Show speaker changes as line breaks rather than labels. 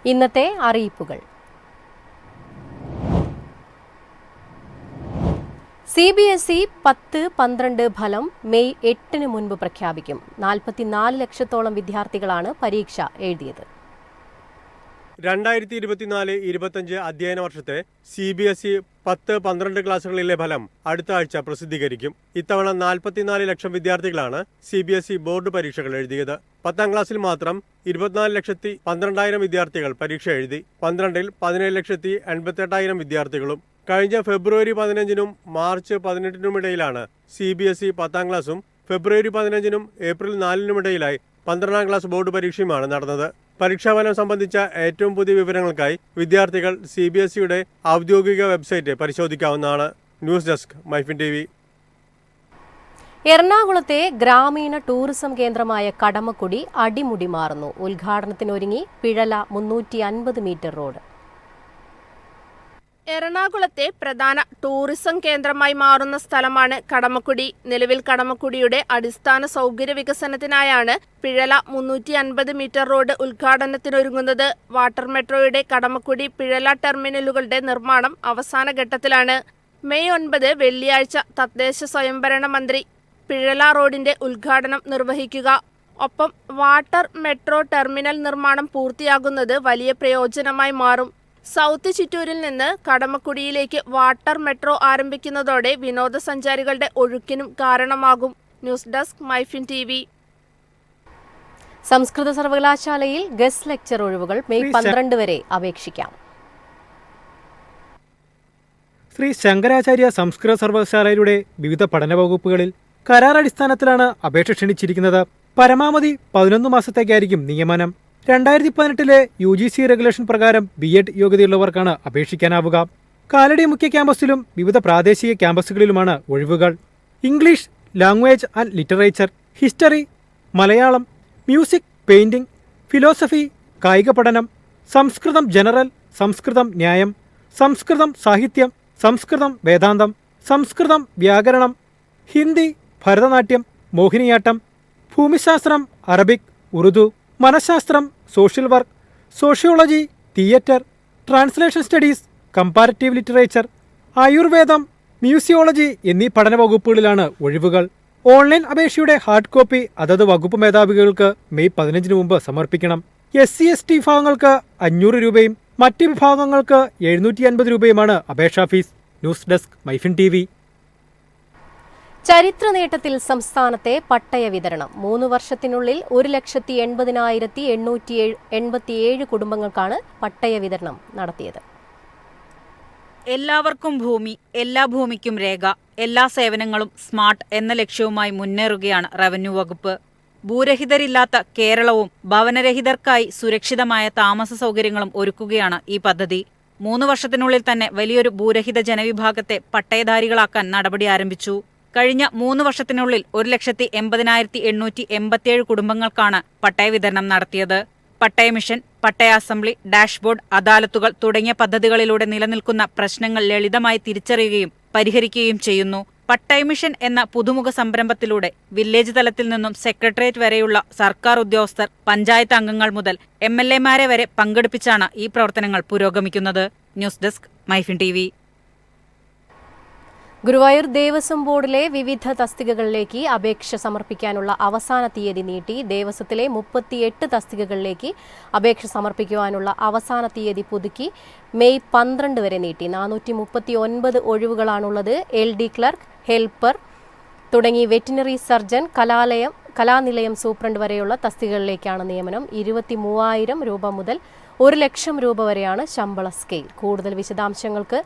ഇന്നത്തെ അറിയിപ്പുകൾ. CBSE 10-12 ഫലം മെയ് 8 മുൻപ് പ്രഖ്യാപിക്കും. 44 ലക്ഷത്തോളം വിദ്യാർത്ഥികളാണ് പരീക്ഷ എഴുതിയത്.
2024-25 അധ്യയന വർഷത്തെ CBSE 10-12 ക്ലാസുകളിലെ ഫലം അടുത്ത ആഴ്ച പ്രസിദ്ധീകരിക്കും. ഇത്തവണ 44 ലക്ഷം വിദ്യാർത്ഥികളാണ് CBSE ബോർഡ് പരീക്ഷകൾ എഴുതിയത്. 10ാം ക്ലാസ്സിൽ മാത്രം 24,12,000 വിദ്യാർത്ഥികൾ പരീക്ഷ എഴുതി. 12ൽ 17,88,000 വിദ്യാർത്ഥികളും. കഴിഞ്ഞ ഫെബ്രുവരി 15-നും മാർച്ച് 18-നും ഇടയിലാണ് CBSE 10ാം ക്ലാസും ഫെബ്രുവരി 15-നും ഏപ്രിൽ 4-നും ഇടയിലായി 12ാം ക്ലാസ് ബോർഡ് പരീക്ഷയുമാണ് നടന്നത്. പരീക്ഷാഫലം സംബന്ധിച്ച ഏറ്റവും പുതിയ വിവരങ്ങൾക്കായി വിദ്യാർത്ഥികൾ CBSEയുടെ ഔദ്യോഗിക വെബ്സൈറ്റ് പരിശോധിക്കാവുന്നതാണ്. News desk MyFin TV.
എറണാകുളത്തെ ഗ്രാമീണ ടൂറിസം കേന്ദ്രമായ കടമക്കുടി അടിമുടി മാറുന്നു. ഉദ്ഘാടനത്തിനൊരുങ്ങി പിഴല 350 മീറ്റർ റോഡ്.
എറണാകുളത്തെ പ്രധാന ടൂറിസം കേന്ദ്രമായി മാറുന്ന സ്ഥലമാണ് കടമക്കുടി. നിലവിൽ കടമക്കുടിയുടെ അടിസ്ഥാന സൗകര്യ വികസനത്തിനായാണ് പിഴല 350 മീറ്റർ റോഡ് ഉദ്ഘാടനത്തിനൊരുങ്ങുന്നത്. വാട്ടർ മെട്രോയുടെ കടമക്കുടി പിഴല ടെർമിനലുകളുടെ നിർമ്മാണം അവസാന ഘട്ടത്തിലാണ്. മെയ് 9 വെള്ളിയാഴ്ച തദ്ദേശ സ്വയംഭരണ മന്ത്രി പിഴല റോഡിന്റെ ഉദ്ഘാടനം നിർവഹിക്കുക. ഒപ്പം വാട്ടർ മെട്രോ ടെർമിനൽ നിർമ്മാണം പൂർത്തിയാകുന്നത് വലിയ പ്രയോജനമായി മാറും. സൗത്ത് ചിറ്റൂരിൽ നിന്ന് കടമക്കുടിയിലേക്ക് വാട്ടർ മെട്രോ ആരംഭിക്കുന്നതോടെ വിനോദസഞ്ചാരികളുടെ ഒഴുക്കിനും കാരണമാകും. News desk MyFin TV.
സംസ്കൃത സർവകലാശാലയിൽ ഗസ്റ്റ് ലെക്ചർ ഒഴിവുകൾ മെയ് 12 വരെ അപേക്ഷിക്കാം.
ശ്രീ ശങ്കരാചാര്യ സംസ്കൃത സർവകലാശാലയുടെ വിവിധ പഠന വകുപ്പുകളിൽ കരാർ അടിസ്ഥാനത്തിലാണ് അപേക്ഷ ക്ഷണിച്ചിരിക്കുന്നത്. പരമാവധി 11 മാസത്തേക്കായിരിക്കും നിയമനം. 2018 UGC റെഗുലേഷൻ പ്രകാരം B.Ed യോഗ്യതയുള്ളവർക്കാണ് അപേക്ഷിക്കാനാവുക. കാലടി മുഖ്യ ക്യാമ്പസിലും വിവിധ പ്രാദേശിക ക്യാമ്പസുകളിലുമാണ് ഒഴിവുകൾ. English language and literature, history, Malayalam, music, painting, philosophy, കായിക പഠനം, സംസ്കൃതം ജനറൽ, സംസ്കൃതം ന്യായം, സംസ്കൃതം സാഹിത്യം, സംസ്കൃതം വേദാന്തം, സംസ്കൃതം വ്യാകരണം, ഹിന്ദി, ഭരതനാട്യം, മോഹിനിയാട്ടം, ഭൂമിശാസ്ത്രം, അറബിക്, ഉറുദു, മനഃശാസ്ത്രം, social work, sociology, theatre, translation studies, comparative literature, ആയുർവേദം, മ്യൂസിയോളജി എന്നീ പഠന വകുപ്പുകളിലാണ് ഒഴിവുകൾ. ഓൺലൈൻ അപേക്ഷയുടെ ഹാർഡ് കോപ്പി അതത് വകുപ്പ് മേധാവികൾക്ക് മെയ് 15 മുമ്പ് സമർപ്പിക്കണം. SC/ST വിഭാഗങ്ങൾക്ക് 500 രൂപയും മറ്റ് വിഭാഗങ്ങൾക്ക് 750 രൂപയുമാണ് അപേക്ഷാ fees. News desk MyFin TV.
ചരിത്ര നേട്ടത്തിൽ സംസ്ഥാനത്തെ പട്ടയ വിതരണം. 3 വർഷത്തിനുള്ളിൽ 1,80,887 കുടുംബങ്ങൾക്കാണ് പട്ടയ വിതരണം നടത്തിയത്.
എല്ലാവർക്കും ഭൂമി, എല്ലാ ഭൂമിക്കും രേഖ, എല്ലാ സേവനങ്ങളും സ്മാർട്ട് എന്ന ലക്ഷ്യവുമായി മുന്നേറുകയാണ് റവന്യൂ വകുപ്പ്. ഭൂരഹിതരില്ലാത്ത കേരളവും ഭവനരഹിതർക്കായി സുരക്ഷിതമായ താമസ സൗകര്യങ്ങളും ഒരുക്കുകയാണ് ഈ പദ്ധതി. 3 വർഷത്തിനുള്ളിൽ തന്നെ വലിയൊരു ഭൂരഹിത ജനവിഭാഗത്തെ പട്ടയധാരികളാക്കാൻ നടപടി ആരംഭിച്ചു. കഴിഞ്ഞ 3 വർഷത്തിനുള്ളിൽ 1,80,887 കുടുംബങ്ങൾക്കാണ് പട്ടയ വിതരണം നടത്തിയത്. പട്ടയ മിഷൻ, പട്ടയ അസംബ്ലി, ഡാഷ്ബോർഡ്, അദാലത്തുകൾ തുടങ്ങിയ പദ്ധതികളിലൂടെ നിലനിൽക്കുന്ന പ്രശ്നങ്ങൾ ലളിതമായി തിരിച്ചറിയുകയും പരിഹരിക്കുകയും ചെയ്യുന്നു. പട്ടയ മിഷൻ എന്ന പുതുമുഖ സംരംഭത്തിലൂടെ വില്ലേജ് തലത്തിൽ നിന്നും സെക്രട്ടേറിയറ്റ് വരെയുള്ള സർക്കാർ ഉദ്യോഗസ്ഥർ, പഞ്ചായത്ത് അംഗങ്ങൾ മുതൽ MLA-മാരെ വരെ പങ്കെടുപ്പിച്ചാണ് ഈ പ്രവർത്തനങ്ങൾ പുരോഗമിക്കുന്നത്. News desk MyFin TV.
Guruvayur Devaswom ബോർഡിലെ വിവിധ തസ്തികകളിലേക്ക് അപേക്ഷ സമർപ്പിക്കാനുള്ള അവസാന തീയതി നീട്ടി. ദേവസ്വത്തിലെ 38 തസ്തികകളിലേക്ക് അപേക്ഷ സമർപ്പിക്കുവാനുള്ള അവസാന തീയതി പുതുക്കി മെയ് 12 വരെ നീട്ടി. 439 ഒഴിവുകളാണുള്ളത്. LD ക്ലർക്ക്, ഹെൽപ്പർ തുടങ്ങി വെറ്റിനറി സർജൻ, കലാനിലയം സൂപ്രണ്ട് വരെയുള്ള തസ്തികകളിലേക്കാണ് നിയമനം. 23,000 രൂപ മുതൽ 1 ലക്ഷം രൂപ വരെയാണ് ശമ്പള സ്കെയിൽ. കൂടുതൽ വിശദാംശങ്ങൾക്ക്